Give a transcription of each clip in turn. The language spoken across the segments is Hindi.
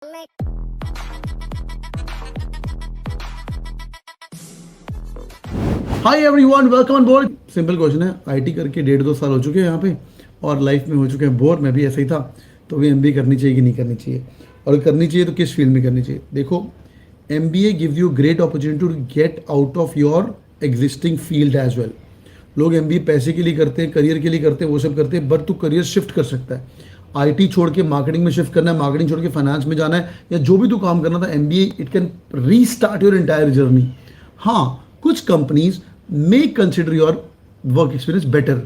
Hi everyone, welcome on board. Simple question है, आईटी करके 1.5-2 साल हो चुके हैं यहाँ पे और लाइफ में हो चुके हैं बोर। मैं भी ऐसा ही था। तो भी एमबीए करनी चाहिए कि नहीं करनी चाहिए, और करनी चाहिए तो किस फील्ड में करनी चाहिए। देखो, MBA give you great opportunity to get out of your existing field as well. लोग एमबीए पैसे के लिए करते हैं, करियर के लिए करते हैं, वो सब करते हैं, बट तू करियर शिफ्ट कर सकता है। आईटी छोड़ के मार्केटिंग में शिफ्ट करना है, मार्केटिंग छोड़ के फाइनेंस में जाना है, या जो भी तू काम करना था, MBA it can restart your entire journey. हाँ, कुछ companies may consider your work experience better.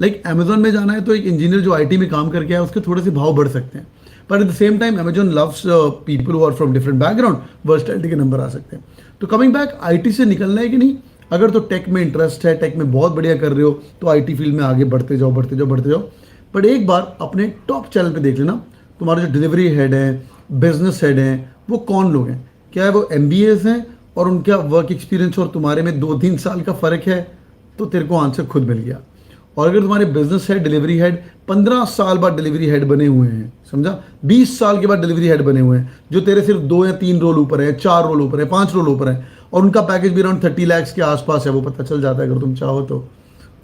Like Amazon में जाना है तो एक इंजीनियर जो आईटी में काम करके आया, उसके थोड़े से भाव बढ़ सकते हैं, पर at the same time Amazon loves people who are from different background, versatility के नंबर आ सकते हैं। तो कमिंग बैक, आईटी से निकलना है कि नहीं? अगर तो टेक में इंटरेस्ट है, टेक में बहुत बढ़िया कर रहे हो, तो आईटी फील्ड में आगे बढ़ते जाओ, बढ़ते जाओ, बढ़ते जाओ। बट एक बार अपने टॉप चैनल पे देख लेना, तुम्हारे जो डिलीवरी हेड हैं, बिजनेस हेड हैं, वो कौन लोग हैं। क्या है वो एमबीएस हैं और उनका वर्क एक्सपीरियंस और तुम्हारे में 2-3 साल का फर्क है, तो तेरे को आंसर खुद मिल गया। और अगर तुम्हारे बिजनेस हेड, डिलीवरी हेड 15 साल बाद डिलीवरी हेड बने हुए हैं, समझा, 20 साल के बाद डिलीवरी हेड बने हुए हैं, जो तेरे सिर्फ 2 या 3 रोल ऊपर है, 4 रोल ऊपर है, 5 रोल ऊपर है, और उनका पैकेज भी अराउंड 30 lakhs के आसपास है, वो पता चल जाता है अगर तुम चाहो तो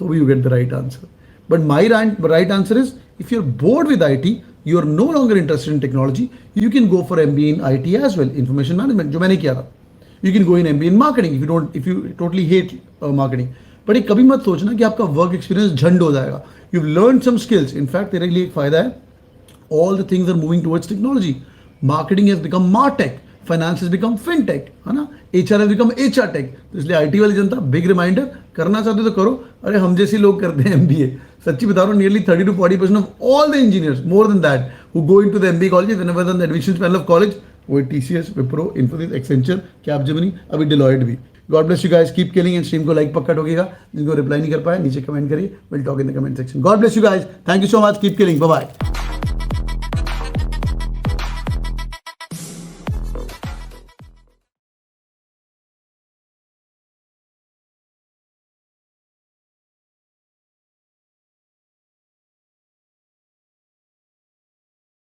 भी you get the right answer. But my right answer is, if you are bored with IT, you are no longer interested in technology, you can go for MBA in IT as well, information management, जो मैंने किया था। You can go in MBA in marketing if you totally hate marketing. But एक कभी मत सोचना कि आपका वर्क एक्सपीरियंस झंड हो जाएगा। You've learned some skills. In fact, तेरे लिए एक फायदा है, all the things are moving towards technology. Marketing has become martech, finance has become fintech, है ना, HR has become HR tech. तो इसलिए IT वाली जनता, बिग रिमाइंडर, करना चाहते हो तो करो। अरे हम जैसे लोग करते हैं MBA, सच्ची बता रहा हूँ, nearly 30 to 40% of all the engineers, more than that, who go into the MBA colleges, whenever the admissions panel of college, वो TCS, Wipro, Infosys, Accenture, Capgemini, अभी डिलॉयट भी। God bless you guys, keep killing and stream को लाइक पक्का ठोकेगा। जिनको रिप्लाई नहीं कर पाया नीचे कमेंट करिए, will talk in the comment section. God bless you guys, thank you so much, keep killing, bye bye.